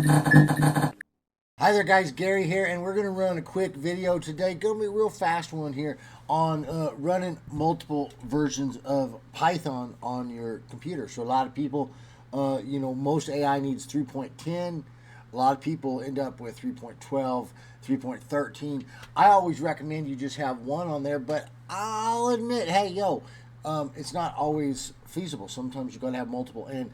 Hi there guys, Gary here, and we're going to run a quick video today. Going to be a real fast one here on running multiple versions of Python on your computer. So a lot of people, most AI needs 3.10. A lot of people end up with 3.12, 3.13. I always recommend you just have one on there, but I'll admit, hey, it's not always feasible. Sometimes you're going to have multiple, and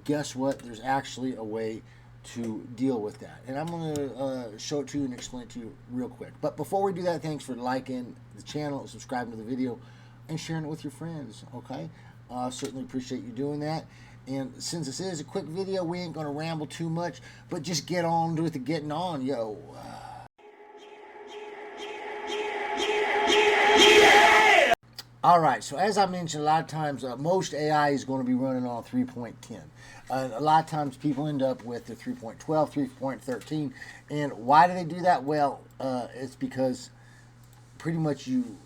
guess what? There's actually a way to deal with that, and I'm going to show it to you and explain it to you real quick. But before we do that, thanks for liking the channel, subscribing to the video, and sharing it with your friends. Okay, certainly appreciate you doing that. And since this is a quick video, we ain't going to ramble too much, but just get on with the getting on, yo. All right, so as I mentioned, a lot of times most AI is going to be running on 3.10. A lot of times people end up with the 3.12, 3.13. And why do they do that? Well, it's because pretty much you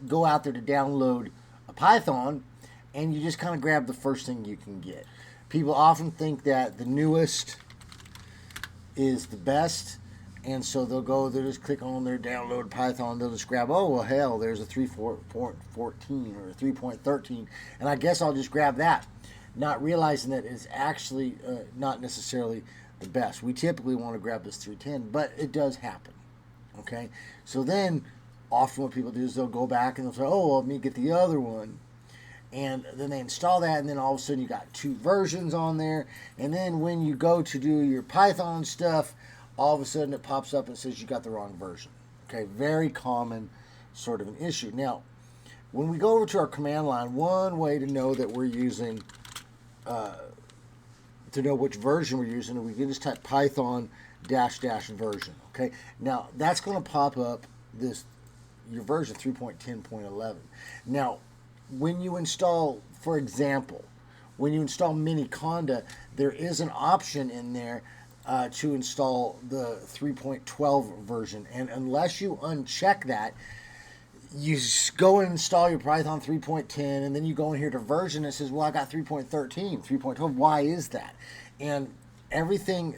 go out there to download a Python and you just kind of grab the first thing you can get. People often think that the newest is the best. And so they'll just click on their download Python. They'll just grab, oh, well, hell, there's a 3.14 or a 3.13. And I guess I'll just grab that, not realizing that it's actually not necessarily the best. We typically want to grab this 3.10, but it does happen. Okay? So then often what people do is they'll go back and they'll say, oh, well, let me get the other one. And then they install that, and then all of a sudden you got two versions on there. And then when you go to do your Python stuff, all of a sudden it pops up and says you got the wrong version. Okay, very common sort of an issue. Now, when we go over to our command line, one way to know that we're using, to know which version we're using, we can just type Python -- version. Okay, now that's going to pop up your version 3.10.11. Now, when you install, for example, when you install Miniconda, there is an option in there to install the 3.12 version, and unless you uncheck that, you go and install your Python 3.10, and then you go in here to version, and it says, well, I got 3.13, 3.12. Why is that? And everything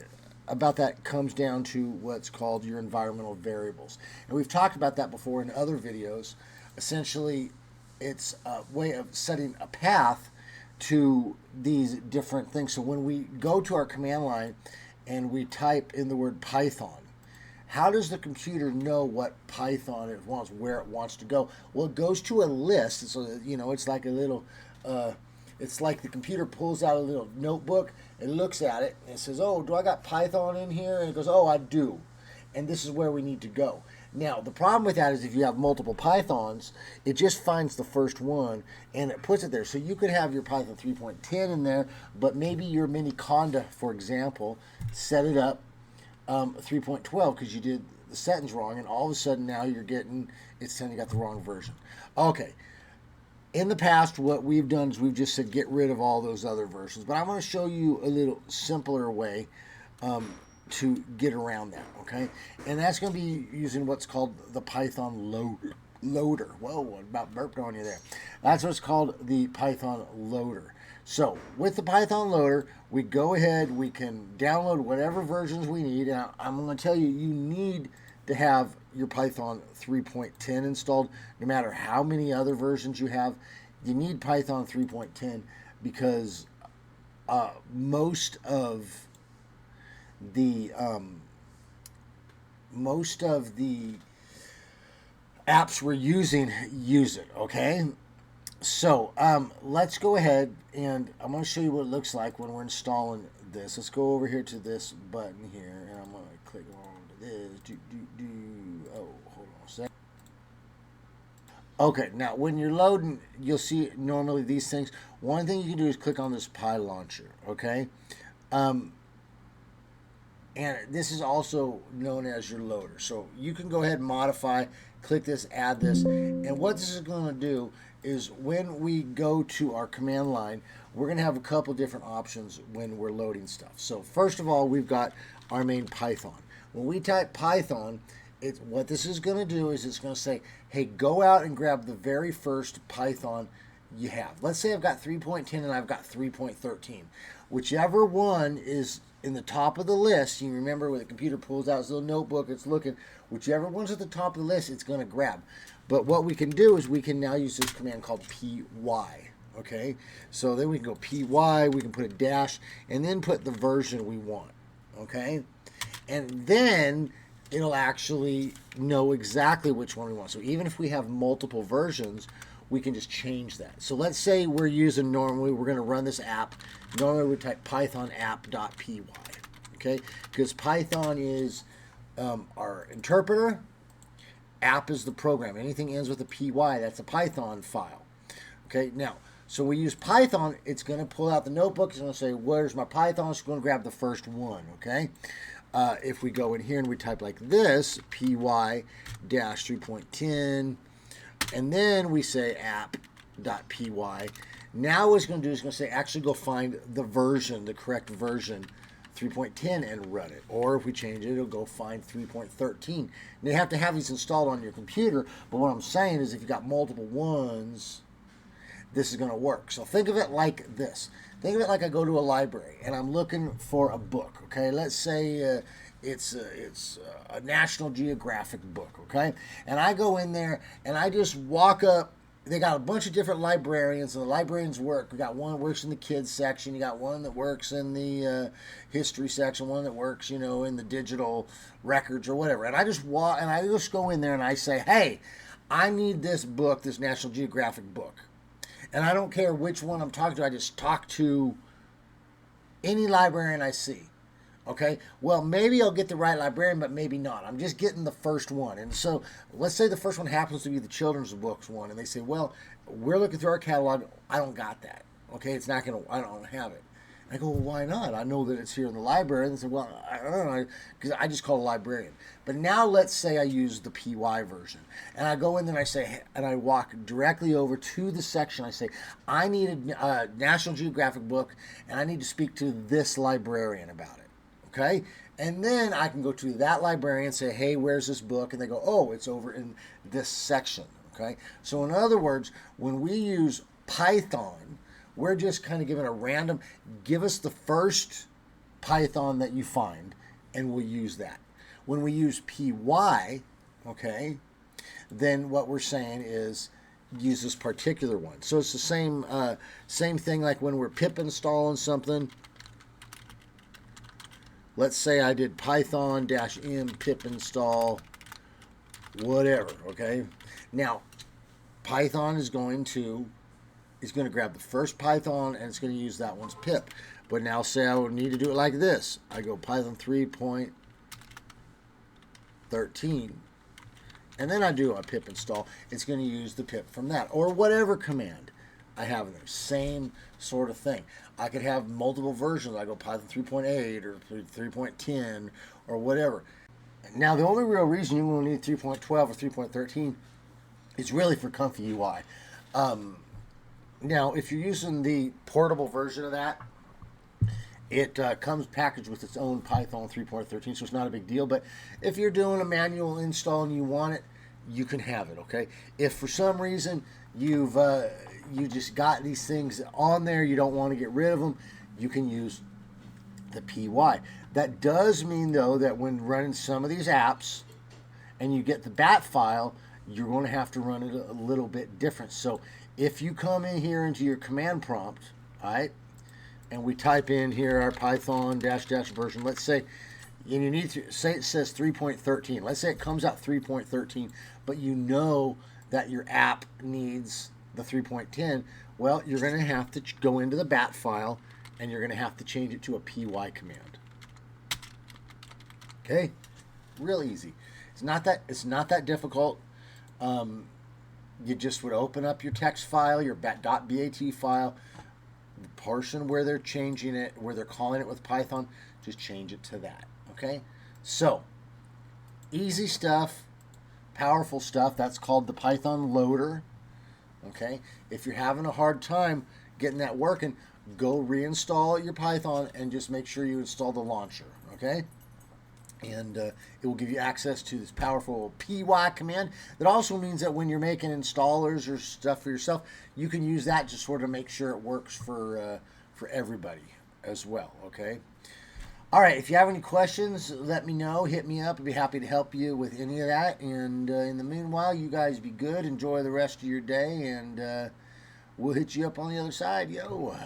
about that comes down to what's called your environmental variables, and we've talked about that before in other videos. Essentially, it's a way of setting a path to these different things. So when we go to our command line and we type in the word Python, how does the computer know what Python it wants, where it wants to go? Well, it goes to a list. So, it's like a little, it's like the computer pulls out a little notebook and looks at it and says, oh, do I got Python in here? And it goes, oh, I do. And this is where we need to go. Now, the problem with that is if you have multiple Pythons, it just finds the first one and it puts it there. So you could have your Python 3.10 in there, but maybe your Miniconda, for example, set it up 3.12 because you did the settings wrong, and all of a sudden now it's saying you got the wrong version. Okay. In the past, what we've done is we've just said get rid of all those other versions, but I'm going to show you a little simpler way to get around that, okay? And that's going to be using what's called the Python loader. Whoa, I about burped on you there. That's what's called the Python loader. So with the Python loader, we go ahead, we can download whatever versions we need. Now, I'm going to tell you, you need to have your Python 3.10 installed. No matter how many other versions you have, you need Python 3.10 because most of the apps we're using use it. Okay, so let's go ahead and I'm going to show you what it looks like when we're installing this. Let's go over here to this button here, and I'm going to click on to this. Oh, hold on a second. Okay, now when you're loading, you'll see normally these things. One thing you can do is click on this PyLauncher. Okay. And this is also known as your loader. So you can go ahead and modify, click this, add this. And what this is going to do is when we go to our command line, we're going to have a couple different options when we're loading stuff. So first of all, we've got our main Python. When we type Python, what this is going to do is it's going to say, hey, go out and grab the very first Python you have. Let's say I've got 3.10 and I've got 3.13. Whichever one is in the top of the list, you remember when the computer pulls out its little notebook, it's looking, whichever one's at the top of the list, it's going to grab. But what we can do is we can now use this command called py. Okay, so then we can go py, we can put a dash, and then put the version we want. Okay, and then it'll actually know exactly which one we want. So even if we have multiple versions, we can just change that. So let's say we're using normally, we're going to run this app. Normally we type python app.py, okay? Because Python is our interpreter, app is the program. Anything ends with a py, that's a Python file. Okay, now, so we use Python, it's going to pull out the notebook, it's going to say, where's my Python? It's going to grab the first one, okay? If we go in here and we type like this, py-3.10, and then we say app.py. Now what it's going to do is going to say actually go find the version, the correct version, 3.10, and run it. Or if we change it, it'll go find 3.13. And you have to have these installed on your computer, but what I'm saying is if you've got multiple ones, this is going to work. So think of it like this. Think of it like I go to a library and I'm looking for a book. Okay, let's say it's a National Geographic book. Okay, and I go in there and I just walk up. They got a bunch of different librarians, and the librarians work. We got one that works in the kids section. You got one that works in the history section. One that works, in the digital records or whatever. And I just walk and I just go in there and I say, hey, I need this book, this National Geographic book. And I don't care which one I'm talking to. I just talk to any librarian I see. Okay? Well, maybe I'll get the right librarian, but maybe not. I'm just getting the first one. And so let's say the first one happens to be the children's books one. And they say, well, we're looking through our catalog. I don't got that. Okay? It's not going to, I don't have it. I go, well, why not? I know that it's here in the library. And they say, well, I don't know, because I just call a librarian. But now let's say I use the PY version. And I go in there and I say, and I walk directly over to the section. I say, I need a National Geographic book, and I need to speak to this librarian about it. Okay? And then I can go to that librarian and say, hey, where's this book? And they go, oh, it's over in this section. Okay? So in other words, when we use Python, we're just kind of giving a random, give us the first Python that you find, and we'll use that. When we use PY, okay, then what we're saying is use this particular one. So it's the same thing like when we're pip installing something. Let's say I did python-m pip install whatever, okay? Now, Python is going to grab the first Python and it's going to use that one's pip. But now say I would need to do it like this. I go Python 3.13 and then I do a pip install. It's going to use the pip from that or whatever command I have in there. Same sort of thing. I could have multiple versions. I go Python 3.8 or 3.10 or whatever. Now the only real reason you will need 3.12 or 3.13 is really for Comfy UI. Now, if you're using the portable version of that, it comes packaged with its own Python 3.13, so it's not a big deal. But if you're doing a manual install and you want it, you can have it, okay? If for some reason you just got these things on there, you don't want to get rid of them, you can use the PY. That does mean, though, that when running some of these apps and you get the bat file, you're going to have to run it a little bit different. So if you come in here into your command prompt, all right, and we type in here our Python -- version, let's say, and you need to say it says 3.13. Let's say it comes out 3.13, but you know that your app needs the 3.10. Well, you're going to have to go into the bat file and you're going to have to change it to a PY command. Okay, real easy. It's not that difficult. You just would open up your text file, your .bat file, the portion where they're changing it, where they're calling it with Python, just change it to that. Okay? So, easy stuff, powerful stuff. That's called the Python loader. Okay? If you're having a hard time getting that working, go reinstall your Python and just make sure you install the launcher. Okay? And it will give you access to this powerful PY command. That also means that when you're making installers or stuff for yourself, you can use that to sort of make sure it works for everybody as well. Okay. All right, if you have any questions, let me know. Hit me up. I'd be happy to help you with any of that. And in the meanwhile, you guys be good. Enjoy the rest of your day, and we'll hit you up on the other side. Yo.